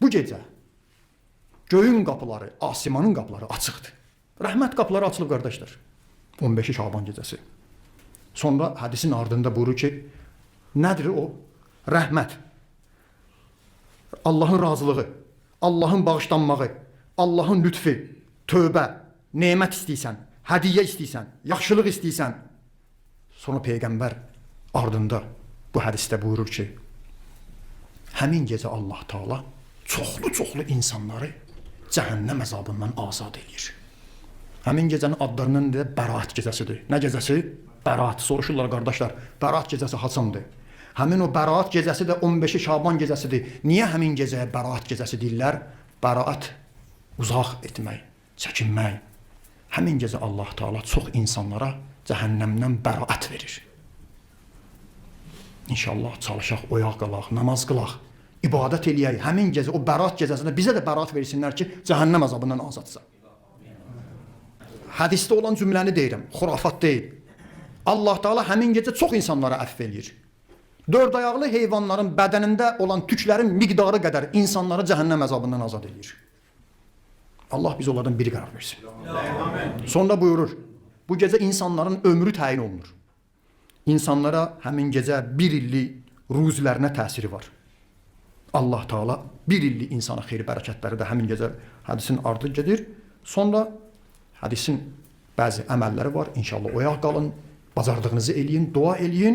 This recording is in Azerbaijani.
Bu gecə göyün qapıları, asimanın qapıları açıqdır. Rəhmət qapıları açılıb qardaşlar. 15 Şaban gecəsi. Sonra hədisin ardında buyurur ki, nədir o? Rəhmət. Allahın razılığı, Allahın bağışlanmağı, Allahın lütfi, tövbə, nemət istəyirsən, hədiyyə istəyirsən, yaxşılıq istəyirsən. Sonra Peyğəmbər ardında bu hədisdə buyurur ki, həmin gecə Allah Taala çoxlu insanları cəhənnəm əzabından azad edir. Həmin gecənin adlarının da Bəraət gecəsidir. Nə gecəsi? Bəraət. Soruşurlar qardaşlar, Bəraət gecəsi haçandır? Həmin o Bəraət gecəsi də 15 Şaban gecəsidir. Niyə həmin gecəyə Bəraət gecəsi deyirlər? Bəraət uzaq etmək, çəkinmək. Həmin gecə Allah Taala çox insanlara cəhənnəmdən bəraət verir. İnşallah çalışaq, oyaq qalaq, namaz qılaq, ibadət eləyək. Həmin gecə, o Bəraət gecəsində bizə də bəraət versinlər ki, cəhənnəm azabından azadsa. Hədisdə olan cümləni deyirəm, xurafat deyil. Allah Taala həmin gecə çox insanlara əfv eləyir. 4 ayaqlı heyvanların bədənində olan tüklərin miqdarı qədər insanları cəhənnəm əzabından azad eləyir. Allah biz onlardan biri qərar versin. Sonra buyurur, bu gecə insanların ömrü təyin olunur. İnsanlara həmin gecə 1 illik ruzilərinə təsiri var. Allah Taala 1 illik insana xeyir bərəkətləri də həmin gecə hədisin ardı gedir. Sonra hədisin bəzi əməlləri var. İnşallah oyaq qalın, bacardığınızı eləyin, dua eləyin.